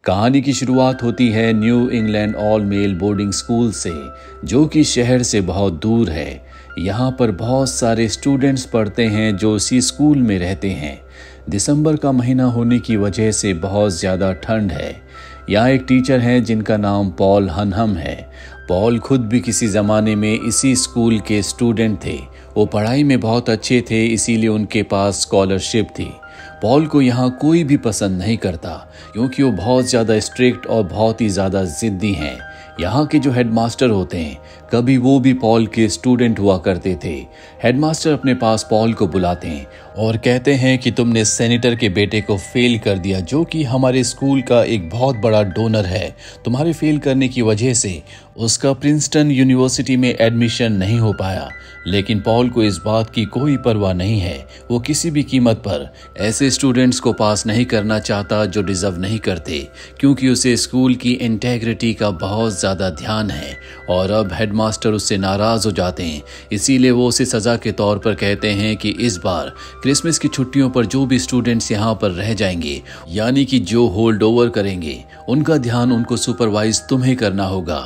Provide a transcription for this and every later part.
कहानी की शुरुआत होती है new England all mail boarding school से, जो कि शहर से बहुत दूर है। यहाँ पर बहुत सारे स्टूडेंट्स पढ़ते हैं जो इसी स्कूल में रहते हैं। दिसंबर का महीना होने की वजह से बहुत ज़्यादा ठंड है। यहाँ एक टीचर हैं जिनका नाम पॉल हनहम है। पॉल खुद भी किसी ज़माने में इसी स्कूल के स्टूडेंट थे। वो पढ़ाई में बहुत अच्छे थे, इसीलिए उनके पास स्कॉलरशिप थी। पॉल को यहाँ कोई भी पसंद नहीं करता क्योंकि वो बहुत ज़्यादा स्ट्रिक्ट और बहुत ही ज़्यादा ज़िद्दी हैं। यहाँ के जो हेडमास्टर होते हैं, कभी वो भी पॉल के स्टूडेंट हुआ करते थे। हेडमास्टर अपने पास पॉल को बुलाते हैं और कहते हैं कि तुमने सेनेटर के बेटे को फेल कर दिया, जो कि हमारे स्कूल का एक बहुत बड़ा डोनर है। तुम्हारे फेल करने की वजह से उसका प्रिंसटन यूनिवर्सिटी में एडमिशन नहीं हो पाया। लेकिन पॉल को इस बात की कोई परवाह नहीं है। वो किसी भी कीमत पर ऐसे स्टूडेंट्स को पास नहीं करना चाहता जो डिजर्व नहीं करते, क्योंकि उसे स्कूल की इंटेग्रिटी का बहुत ज़्यादा ध्यान है। और अब हेडमास्टर उससे नाराज़ हो जाते हैं, इसीलिए वो उसे सज़ा के तौर पर कहते हैं कि इस बार क्रिसमस की छुट्टियों पर जो भी स्टूडेंट्स यहाँ पर रह जाएंगे, यानी कि जो होल्ड ओवर करेंगे, उनका ध्यान उनको सुपरवाइज तुम्हें करना होगा।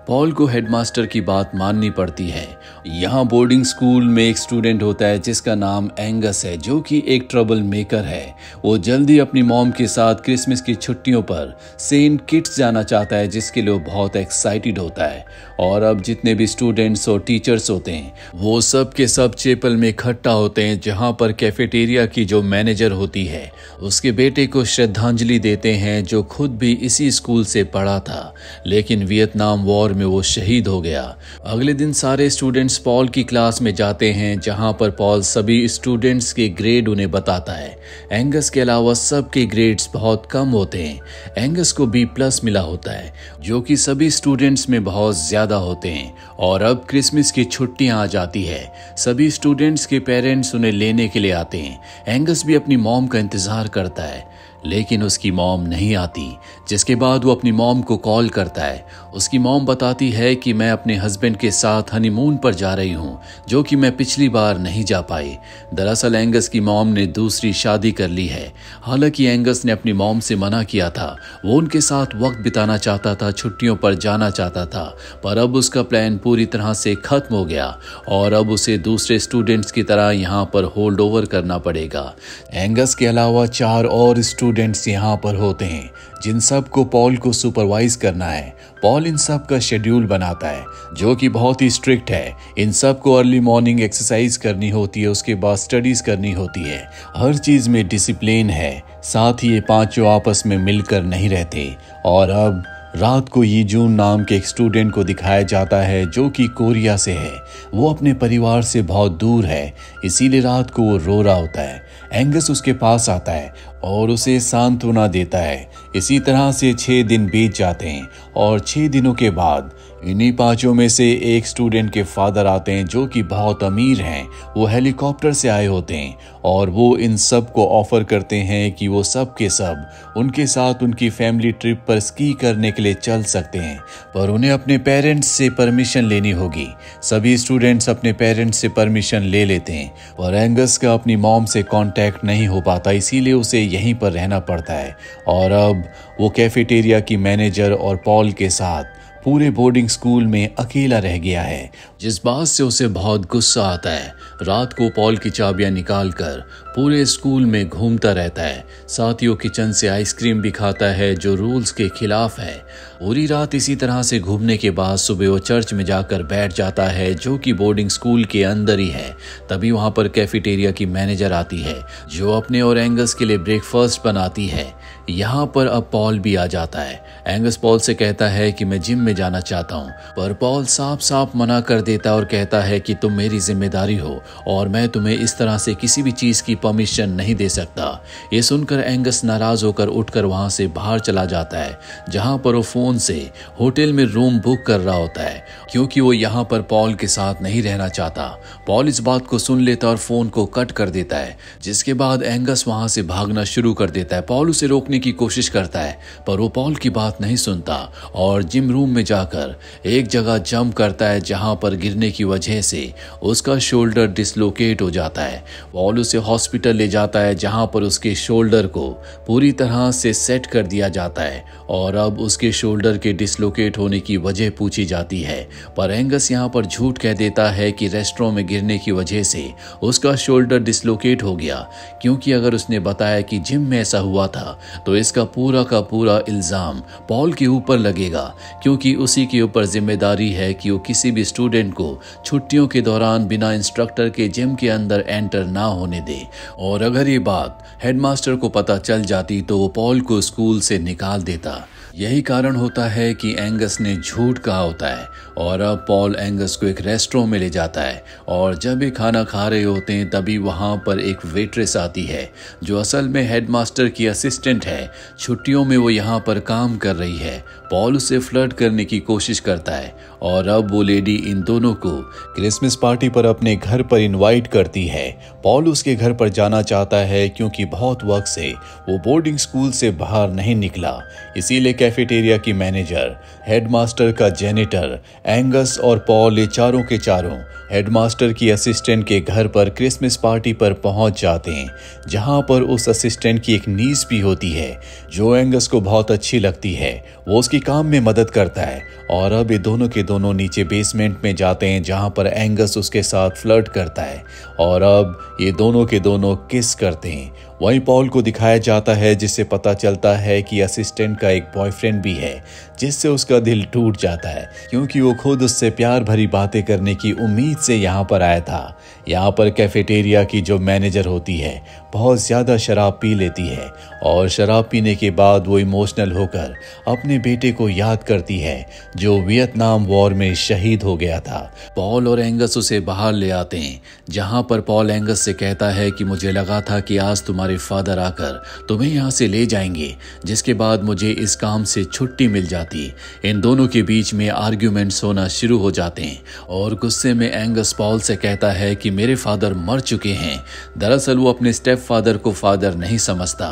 पॉल को हेडमास्टर की बात माननी पड़ती है। यहाँ बोर्डिंग स्कूल में एक स्टूडेंट होता है जिसका नाम एंगस है, जो कि एक ट्रबल मेकर है। वो जल्दी अपनी मॉम के साथ क्रिसमस की छुट्टियों पर सेंट किट्स जाना चाहता है, जिसके लिए वो बहुत एक्साइटेड होता है। और अब जितने भी स्टूडेंट्स और टीचर्स होते हैं, वो सब के सब चैपल में इकट्ठा होते हैं, जहाँ पर कैफेटेरिया की जो मैनेजर होती है उसके बेटे को श्रद्धांजलि देते हैं, जो खुद भी इसी स्कूल से पढ़ा था, लेकिन वियतनाम वॉर में वो शहीद हो गया। अगले दिन सारे स्टूडेंट्स पॉल की क्लास में जाते हैं, जहां पर पॉल सभी स्टूडेंट्स के ग्रेड उन्हें बताता है। एंगस के अलावा सबके ग्रेड्स बहुत कम होते हैं। एंगस को B+ मिला होता है, जो कि सभी स्टूडेंट्स में बहुत ज्यादा होते हैं। और अब क्रिसमस की छुट्टियां आ जाती है। सभी स्टूडेंट्स के पेरेंट्स उन्हें लेने के लिए आते हैं। एंगस भी अपनी मॉम का इंतजार करता है, लेकिन उसकी मॉम नहीं आती। जिसके बाद वो अपनी मॉम को कॉल करता है। उसकी मॉम बताती है कि मैं अपने हस्बैंड के साथ हनीमून पर जा रही हूँ, जो कि मैं पिछली बार नहीं जा पाई। दरअसल एंगस की मॉम ने दूसरी शादी कर ली है। हालांकि एंगस ने अपनी मॉम से मना किया था। वो उनके साथ वक्त बिताना चाहता था, छुट्टियों पर जाना चाहता था, पर अब उसका प्लान पूरी तरह से खत्म हो गया और अब उसे दूसरे स्टूडेंट्स की तरह यहाँ पर होल्ड ओवर करना पड़ेगा। एंगस के अलावा 4 और स्टूडेंट्स यहाँ पर होते हैं, जिन सब को पॉल को सुपरवाइज करना है। पॉल इन सब का शेड्यूल बनाता है, जो कि बहुत ही स्ट्रिक्ट है। इन सब को अर्ली मॉर्निंग एक्सरसाइज करनी होती है, उसके बाद स्टडीज करनी होती है। हर चीज में डिसिप्लिन है। साथ ही ये पांचों आपस में मिलकर नहीं रहते। और अब रात को ये जून नाम के एक स्टूडेंट को दिखाया जाता है, जो कि कोरिया से है। वो अपने परिवार से बहुत दूर है, इसीलिए रात को वो रो रहा होता है। एंगस उसके पास आता है और उसे सांत्वना देता है। इसी तरह से 6 दिन बीत जाते हैं और 6 दिनों के बाद इन्हीं पांचों में से एक स्टूडेंट के फादर आते हैं, जो कि बहुत अमीर हैं। वो हेलीकॉप्टर से आए होते हैं और वो इन सब को ऑफर करते हैं कि वो सब के सब उनके साथ उनकी फैमिली ट्रिप पर स्की करने के लिए चल सकते हैं, पर उन्हें अपने पेरेंट्स से परमिशन लेनी होगी। सभी स्टूडेंट्स अपने पेरेंट्स से परमिशन ले लेते हैं, पर एंगस का अपनी मॉम से कांटेक्ट नहीं हो पाता, इसीलिए उसे यहीं पर रहना पड़ता है। और अब वो कैफेटेरिया की मैनेजर और पॉल के साथ पूरे बोर्डिंग स्कूल में अकेला रह गया है, जिस बात से उसे बहुत गुस्सा आता है। रात को पॉल की चाबियां निकालकर पूरे स्कूल में घूमता रहता है। साथ ही वो किचन से आइसक्रीम भी खाता है, जो रूल्स के खिलाफ है। पूरी रात इसी तरह से घूमने के बाद सुबह वो चर्च में जाकर बैठ जाता है, जो कि बोर्डिंग स्कूल के अंदर ही है। तभी वहां पर कैफेटेरिया की मैनेजर आती है, जो अपने और एंगस के लिए ब्रेकफास्ट बनाती है। यहाँ पर अब पॉल भी आ जाता है। एंगस पॉल से कहता है कि मैं जिम में जाना चाहता हूँ, पर पॉल साफ साफ मना कर देता है और कहता है कि तुम मेरी जिम्मेदारी हो और मैं तुम्हें इस तरह से किसी भी चीज की परमिशन नहीं दे सकता। ये सुनकर एंगस नाराज होकर उठकर वहां से बाहर चला जाता है, जहां पर वो फोन से होटल में रूम बुक कर रहा होता है, क्योंकि वो यहाँ पर पॉल के साथ नहीं रहना चाहता। पॉल इस बात को सुन लेता और फोन को कट कर देता है, जिसके बाद एंगस वहां से भागना शुरू कर देता है। पॉल उसे रोकने की कोशिश करता है, पर वो पॉल की बात नहीं सुनता और जिम रूम में जाकर एक जगह जंप करता है, जहां पर गिरने की वजह से उसका शोल्डर डिसलोकेट हो जाता है। पॉल उसे हॉस्पिटल हॉस्पिटल ले जाता है जहां पर उसके शोल्डर को पूरी तरह से सेट कर दिया जाता है और अब उसके शोल्डर के डिसलोकेट होने की वजह पूछी जाती है। पर एंगस यहां पर झूठ कह देता है कि रेस्टोरेंट में गिरने की वजह से उसका शोल्डर डिसलोकेट हो गया, क्योंकि अगर उसने बताया कि जिम में ऐसा हुआ था तो इसका पूरा का पूरा इल्ज़ाम पॉल के ऊपर लगेगा, क्योंकि उसी के ऊपर जिम्मेदारी है कि वो किसी भी स्टूडेंट को छुट्टियों के दौरान बिना इंस्ट्रक्टर के जिम के अंदर एंटर ना होने दे। और अगर ये बात हेडमास्टर को पता चल जाती तो वो पॉल को स्कूल से निकाल देता। यही कारण होता है कि एंगस ने झूठ कहा होता है और अब पॉल एंगस को एक रेस्टोरेंट में ले जाता है और जब ये खाना खा रहे होते हैं तभी वहाँ पर एक वेट्रेस आती है जो असल में हेडमास्टर की असिस्टेंट है। छुट्टियों में वो यहाँ पर काम कर रही है। पॉल उससे फ्लर्ट करने की कोशिश करता है और अब वो लेडी इन दोनों को क्रिसमस पार्टी पर अपने घर पर इनवाइट करती है। पॉल उसके घर पर जाना चाहता है क्योंकि बहुत वक्त से वो बोर्डिंग स्कूल से बाहर नहीं निकला, इसीलिए कैफेटेरिया की मैनेजर, हेडमास्टर का जेनिटर, एंगस और पॉल ये चारों के चारों हेडमास्टर की असिस्टेंट के घर पर क्रिसमस पार्टी पर पहुंच जाते हैं, जहां पर उस असिस्टेंट की एक नीस भी होती है जो एंगस को बहुत अच्छी लगती है। वो उसकी काम में मदद करता है और अब ये दोनों के दोनों नीचे बेसमेंट में जाते हैं जहां पर एंगस उसके साथ फ्लर्ट करता है और अब ये दोनों के दोनों किस करते हैं। वहीं पॉल को दिखाया जाता है जिससे पता चलता है कि असिस्टेंट का एक बॉयफ्रेंड भी है, जिससे उसका दिल टूट जाता है क्योंकि वो खुद उससे प्यार भरी बातें करने की उम्मीद से यहाँ पर आया था। यहाँ पर कैफेटेरिया की जो मैनेजर होती है बहुत ज़्यादा शराब पी लेती है और शराब पीने के बाद वो इमोशनल होकर अपने बेटे को याद करती है जो वियतनाम वॉर में शहीद हो गया था। पॉल और एंगस उसे बाहर ले आते हैं जहाँ पर पॉल एंगस से कहता है कि मुझे लगा था कि आज तुम्हारे फादर आकर तुम्हें यहाँ से ले जाएंगे, जिसके बाद मुझे इस काम से छुट्टी मिल जाती। इन दोनों के बीच में आर्ग्यूमेंट्स होना शुरू हो जाते हैं और गुस्से में एंगस पॉल से कहता है कि मेरे फादर मर चुके हैं। दरअसल वो अपने स्टेप फादर को फादर नहीं समझता।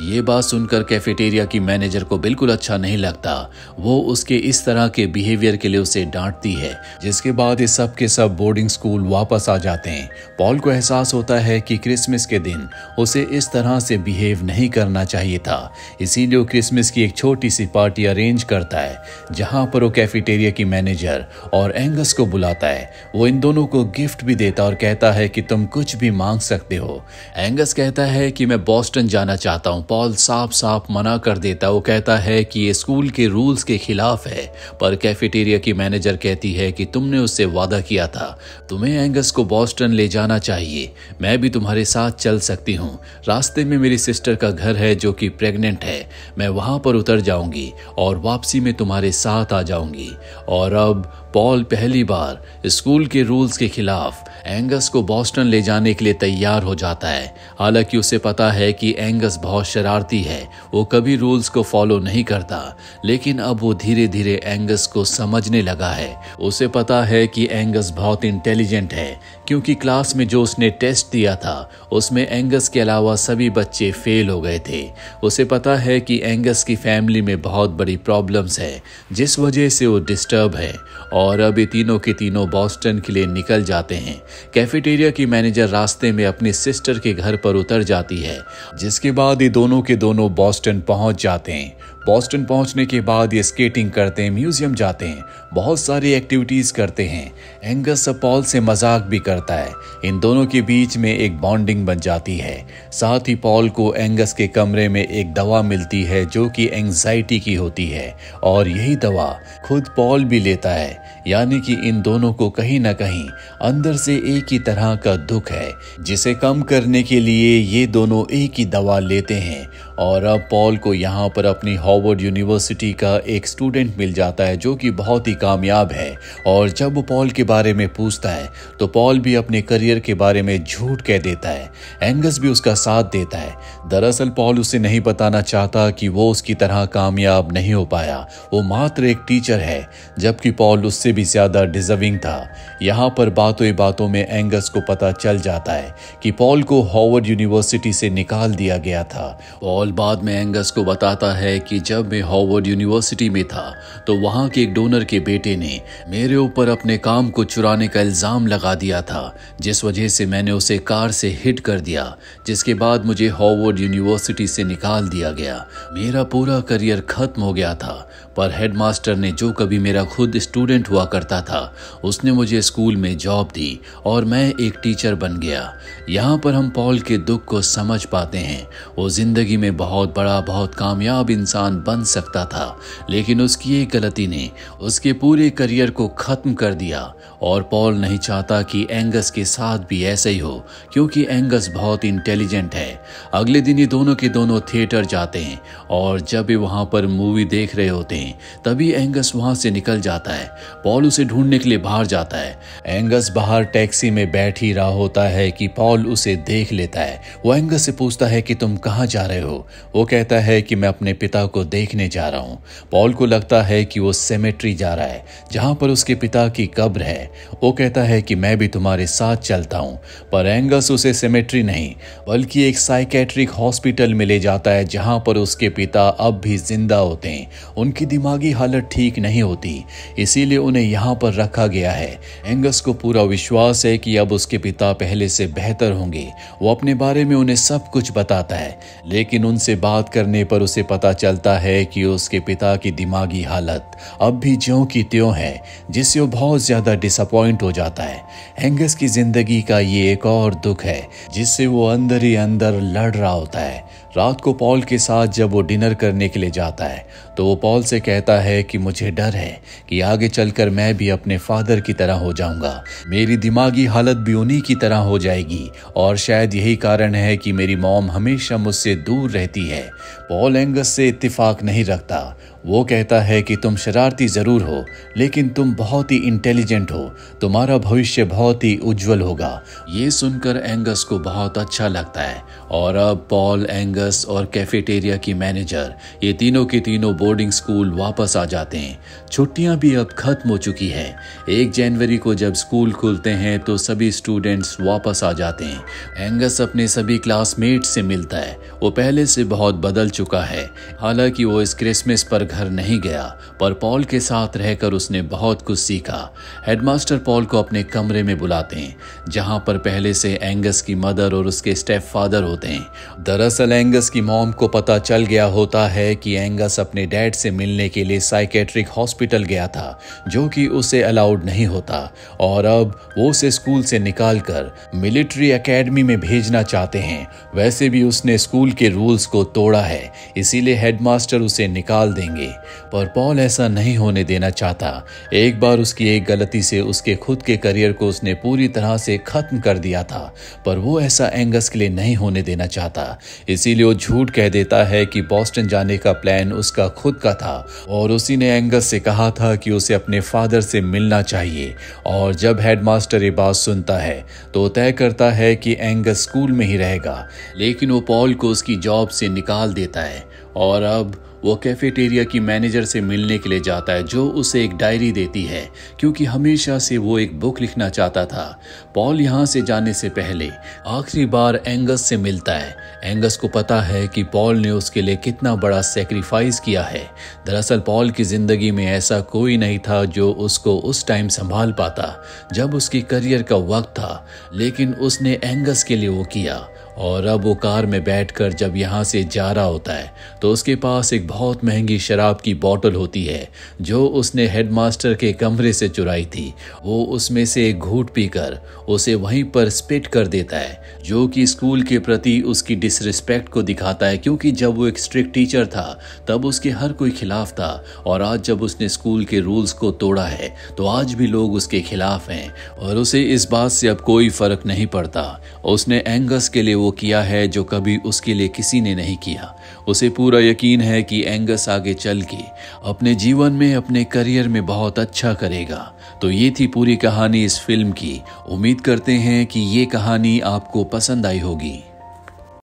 ये बात सुनकर कैफेटेरिया की मैनेजर को बिल्कुल अच्छा नहीं लगता। वो उसके इस तरह के बिहेवियर के लिए उसे डांटती है, जिसके बाद ये सब के सब बोर्डिंग स्कूल वापस आ जाते हैं। पॉल को एहसास होता है कि क्रिसमस के दिन उसे इस तरह से बिहेव नहीं करना चाहिए था, इसीलिए वो क्रिसमस की एक छोटी सी पार्टी अरेंज करता है जहां पर वो कैफेटेरिया की मैनेजर और एंगस को बुलाता है। वो इन दोनों को गिफ्ट भी देता और कहता है कि तुम कुछ भी मांग सकते हो। एंगस कहता है कि मैं बॉस्टन जाना चाहता हूं। पॉल साफ साफ मना कर देता। वो कहता है कि ये स्कूल के रूल्स के खिलाफ है, पर कैफेटेरिया की मैनेजर कहती है कि तुमने उससे वादा किया था, तुम्हें एंगस को बॉस्टन ले जाना चाहिए, मैं भी तुम्हारे साथ चल सकती हूँ। रास्ते में मेरी सिस्टर का घर है जो कि प्रेग्नेंट है, मैं वहां पर उतर जाऊंगी और वापसी में तुम्हारे साथ आ जाऊंगी। और अब पॉल पहली बार स्कूल के रूल्स के खिलाफ एंगस को बॉस्टन ले जाने के लिए तैयार हो जाता है। हालांकि उसे पता है कि एंगस बहुत शरारती है, वो कभी रूल्स को फॉलो नहीं करता, लेकिन अब वो धीरे धीरे एंगस को समझने लगा है। उसे पता है कि एंगस बहुत इंटेलिजेंट है, क्योंकि क्लास में जो उसने टेस्ट दिया था उसमें एंगस के अलावा सभी बच्चे फेल हो गए थे। उसे पता है कि एंगस की फैमिली में बहुत बड़ी प्रॉब्लम्स है, जिस वजह से वो डिस्टर्ब है। और अब ये तीनों के तीनों बॉस्टन के लिए निकल जाते हैं। कैफेटेरिया की मैनेजर रास्ते में अपनी सिस्टर के घर पर उतर जाती है, जिसके बाद ये दोनों के दोनों बॉस्टन पहुंच जाते हैं। बॉस्टन पहुंचने के बाद ये स्केटिंग करते हैं, म्यूजियम जाते हैं, बहुत सारी एक्टिविटीज करते हैं। एंगस पॉल से मजाक भी करता है। इन दोनों के बीच में एक बॉन्डिंग बन जाती है। साथ ही पॉल को एंगस के कमरे में एक दवा मिलती है जो कि एंजाइटी की होती है और यही दवा खुद पॉल भी लेता है, यानी कि इन दोनों को कहीं ना कहीं अंदर से एक ही तरह का दुख है, जिसे कम करने के लिए ये दोनों एक ही दवा लेते हैं। और अब पॉल को यहाँ पर अपनी हार्वर्ड यूनिवर्सिटी का एक स्टूडेंट मिल जाता है जो कि बहुत ही कामयाब है। और जब वो पॉल के बारे में पूछता है तो पॉल भी अपने करियर के बारे में झूठ कह देता है। एंगस भी उसका साथ देता है। दरअसल पॉल उसे नहीं बताना चाहता कि वो उसकी तरह कामयाब नहीं हो पाया। वो मात्र एक टीचर है, जबकि पॉल उससे भी ज्यादा डिजर्विंग था। यहाँ पर बातों ही बातों में एंगस को पता चल जाता है कि पॉल को हार्वर्ड यूनिवर्सिटी से निकाल दिया गया था। पॉल बाद में एंगस को बताता है कि जब मैं हार्वर्ड यूनिवर्सिटी में था तो वहाँ के एक डोनर के बेटे ने मेरे ऊपर अपने काम को चुराने का इल्जाम लगा दिया था, जिस वजह से मैंने उसे कार से हिट कर दिया, जिसके बाद मुझे हार्वर्ड यूनिवर्सिटी से निकाल दिया गया। मेरा पूरा करियर खत्म हो गया था, पर हेडमास्टर ने, जो कभी मेरा खुद स्टूडेंट हुआ करता था, उसने मुझे स्कूल में जॉब दी और मैं एक टीचर बन गया। यहाँ पर हम पॉल के दुख को समझ पाते हैं। वो जिंदगी में बहुत बड़ा, बहुत कामयाब इंसान बन सकता था, लेकिन उसकी एक गलती ने उसके पूरे करियर को खत्म कर दिया। और पॉल नहीं चाहता कि एंगस के साथ भी ऐसा ही हो, क्योंकि एंगस बहुत इंटेलिजेंट है। अगले दिन ये दोनों के दोनों थिएटर जाते हैं और जब वे वहाँ पर मूवी देख रहे होते हैं तभी एंगस वहाँ से निकल जाता है। पॉल उसे ढूंढने के लिए बाहर जाता है। एंगस बाहर टैक्सी में बैठ ही रहा होता है कि पॉल उसे देख लेता है। वो एंगस से पूछता है कि तुम कहाँ जा रहे हो? वो कहता है कि मैं अपने पिता को देखने जा रहा हूँ। पॉल को लगता है कि वो सेमेट्री जा रहा है जहाँ पर उसके पिता की कब्र है। वो कहता है कि मैं भी तुम्हारे साथ चलता हूँ, पर एंगस उसे सेमेट्री नहीं बल्कि एक साइकेट्रिक हॉस्पिटल में ले जाता है जहाँ पर उसके पिता अब भी जिंदा होते हैं। उनकी दिमागी हालत ठीक नहीं होती, इसीलिए उन्हें यहाँ पर रखा गया है। एंगस को पूरा विश्वास है कि अब उसके पिता पहले से बेहतर होंगे। वो अपने बारे में उन्हें सब कुछ बताता है, लेकिन उनसे बात करने पर उसे पता चलता है कि उसके पिता की दिमागी हालत अब भी ज्यों की त्यों है, जिससे वो बहुत ज्यादा डिसअपॉइंट हो जाता है। एंगस की जिंदगी का ये एक और दुख है जिससे वो अंदर ही अंदर लड़ रहा होता है। रात को पॉल के साथ जब वो डिनर करने के लिए जाता है तो वो पॉल से कहता है कि मुझे डर है कि आगे चलकर मैं भी अपने फादर की तरह हो जाऊंगा। मेरी दिमागी हालत भी उन्हीं की तरह हो जाएगी और शायद यही कारण है कि मेरी मॉम हमेशा मुझसे दूर रहती है। पॉल एंगस से इत्तेफाक नहीं रखता। वो कहता है कि तुम शरारती जरूर हो, लेकिन तुम बहुत ही इंटेलिजेंट हो, तुम्हारा भविष्य बहुत ही उज्जवल होगा। ये सुनकर एंगस को बहुत अच्छा लगता है और अब पॉल, एंगस और कैफेटेरिया की मैनेजर, ये तीनों के तीनों बोर्डिंग स्कूल वापस आ जाते हैं। छुट्टियां भी अब खत्म हो चुकी है। 1 जनवरी को जब स्कूल खुलते हैं तो सभी स्टूडेंट्स वापस आ जाते हैं। एंगस अपने सभी क्लासमेट से मिलता है। वो पहले से बहुत बदल चुका है। हालांकि वो इस क्रिसमस पर घर नहीं गया, पर पॉल के साथ रहकर उसने बहुत कुछ सीखा। हेडमास्टर पॉल को अपने कमरे में बुलाते हैं, जहां पर पहले से एंगस की मदर और उसके स्टेप फादर होते हैं। दरअसल एंगस की मॉम को पता चल गया होता है कि एंगस अपने डैड से मिलने के लिए साइकेट्रिक हॉस्पिटल गया था, जो कि उसे अलाउड नहीं होता, और अब वो उसे स्कूल से निकालकर मिलिट्री एकेडमी में भेजना चाहते हैं। वैसे भी उसने स्कूल के रूल्स को तोड़ा है, इसीलिए हेडमास्टर उसे निकाल देंगे। पर पॉल ऐसा नहीं होने देना चाहता। एक बार उसकी एक गलती से उसके खुद के करियर को उसने पूरी तरह से खत्म कर दिया था, पर वो ऐसा एंगस के लिए नहीं होने देना चाहता। इसीलिए वो झूठ कह देता है कि बॉस्टन जाने का प्लान उसका खुद का था और उसी ने एंगस से कहा था कि उसे अपने फादर से मिलना चाहिए। और जब हेडमास्टर ये बात सुनता है तो तय करता है कि एंगस स्कूल में ही रहेगा, लेकिन वो पॉल को उसकी जॉब से निकाल देता है और अब वो कैफेटेरिया की मैनेजर से मिलने के लिए जाता है, जो उसे एक डायरी देती है, क्योंकि हमेशा से वो एक बुक लिखना चाहता था। पॉल यहाँ से जाने से पहले आखिरी बार एंगस से मिलता है। एंगस को पता है कि पॉल ने उसके लिए कितना बड़ा सेक्रीफाइस किया है। दरअसल पॉल की जिंदगी में ऐसा कोई नहीं था जो उसको उस टाइम संभाल पाता जब उसके करियर का वक्त था, लेकिन उसने एंगस के लिए वो किया। और अब वो कार में बैठकर जब यहाँ से जा रहा होता है तो उसके पास एक बहुत महंगी शराब की बोतल होती है, जो उसने हेडमास्टर के कमरे से चुराई थी। वो उसमें से एक घूंट पीकर उसे वहीं पर स्पिट कर देता है, जो कि स्कूल के प्रति उसकी डिसरिस्पेक्ट को दिखाता है, क्योंकि जब वो एक स्ट्रिक्ट टीचर था तब उसके हर कोई खिलाफ था, और आज जब उसने स्कूल के रूल्स को तोड़ा है तो आज भी लोग उसके खिलाफ हैं और उसे इस बात से अब कोई फर्क नहीं पड़ता। उसने एंगस के लिए वो किया है जो कभी उसके लिए किसी ने नहीं किया। उसे पूरा यकीन है कि एंगस आगे चल के अपने जीवन में, अपने करियर में बहुत अच्छा करेगा। तो ये थी पूरी कहानी इस फिल्म की। उम्मीद करते हैं कि ये कहानी आपको पसंद आई होगी।